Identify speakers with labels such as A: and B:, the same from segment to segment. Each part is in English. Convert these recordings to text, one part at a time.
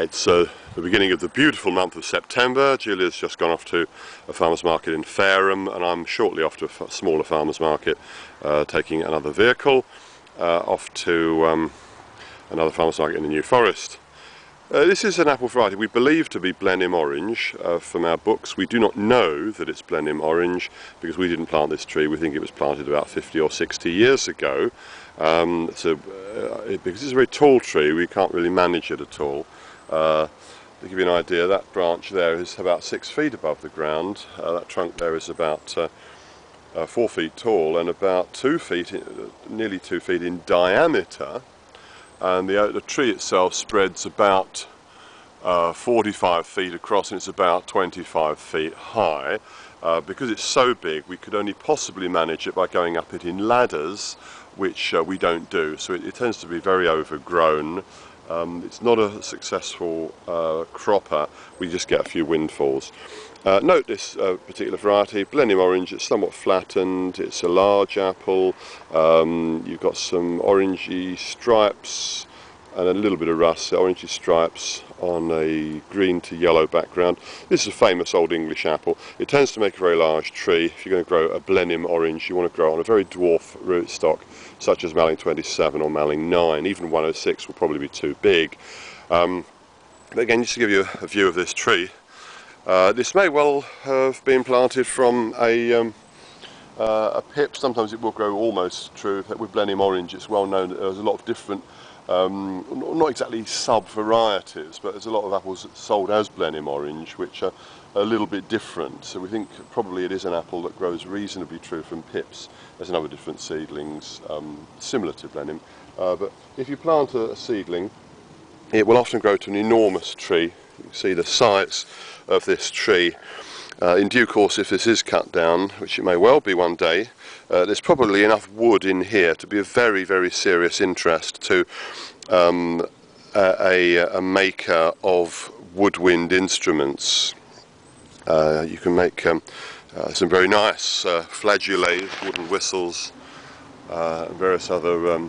A: It's the beginning of the beautiful month of September. Julia's just gone off to a farmer's market in Fareham, and I'm shortly off to a smaller farmer's market, taking another vehicle off to another farmer's market in the New Forest. This is an apple variety we believe to be Blenheim Orange from our books. We do not know that it's Blenheim Orange because we didn't plant this tree. We think it was planted about 50 or 60 years ago. Because it's a very tall tree, we can't really manage it at all. To give you an idea, that branch there is about 6 feet above the ground. That trunk there is about 4 feet tall and about 2 feet, nearly 2 feet in diameter. And the tree itself spreads about 45 feet across, and it's about 25 feet high. Because it's so big, we could only possibly manage it by going up it in ladders, which we don't do. So it tends to be very overgrown. It's not a successful cropper. We just get a few windfalls. Note this particular variety, Blenheim Orange. It's somewhat flattened. It's a large apple. You've got some orangey stripes and a little bit of rust, orangey stripes on a green to yellow background. This is a famous old English apple. It tends to make a very large tree. If you're going to grow a Blenheim Orange, you want to grow it on a very dwarf rootstock, such as Malling 27 or Malling 9. Even 106 will probably be too big. But again, just to give you a view of this tree, this may well have been planted from a pip. Sometimes it will grow almost true. With Blenheim Orange, it's well known that there's a lot of different not exactly sub-varieties, but there's a lot of apples sold as Blenheim Orange which are a little bit different. So we think probably it is an apple that grows reasonably true from pips. There's another different seedlings similar to Blenheim. But if you plant a seedling, it will often grow to an enormous tree. You can see the size of this tree. In due course, if this is cut down, which it may well be one day, there's probably enough wood in here to be of very, very serious interest to a maker of woodwind instruments. You can make some very nice flageolets, wooden whistles, and various other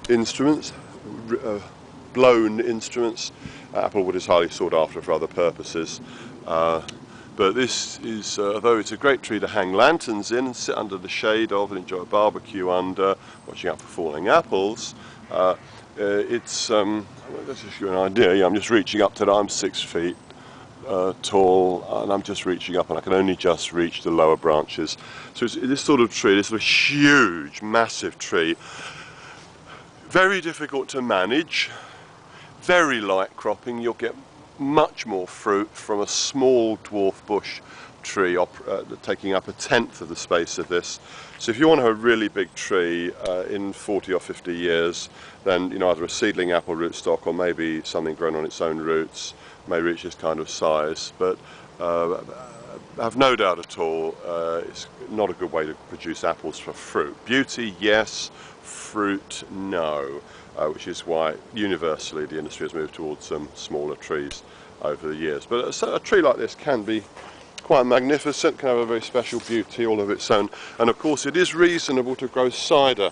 A: instruments, blown instruments. Applewood is highly sought after for other purposes. But this is, although it's a great tree to hang lanterns in and sit under the shade of and enjoy a barbecue under, watching out for falling apples, it's, let's just give you an idea. Yeah, I'm just reaching up to that. I'm 6 feet tall, and I'm just reaching up, and I can only just reach the lower branches. So it's this sort of tree, this sort of huge, massive tree, very difficult to manage, very light cropping. You'll get much more fruit from a small dwarf bush tree taking up 1/10 of the space of this. So if you want to have a really big tree in 40 or 50 years, then either a seedling apple rootstock or maybe something grown on its own roots may reach this kind of size. But I have no doubt at all it's not a good way to produce apples for fruit. Beauty, yes. Fruit, no. Which is why universally the industry has moved towards some smaller trees over the years. But a tree like this can be quite magnificent, can have a very special beauty all of its own. And of course it is reasonable to grow cider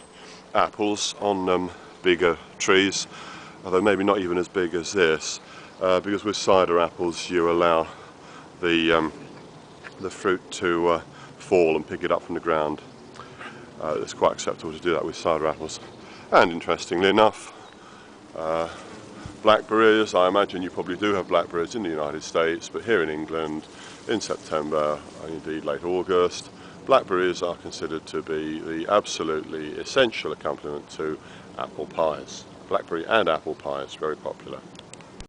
A: apples on bigger trees, although maybe not even as big as this, because with cider apples you allow the fruit to fall and pick it up from the ground. It's quite acceptable to do that with cider apples. And interestingly enough, blackberries, I imagine you probably do have blackberries in the United States, but here in England, in September, and indeed late August, blackberries are considered to be the absolutely essential accompaniment to apple pies. Blackberry and apple pie is very popular.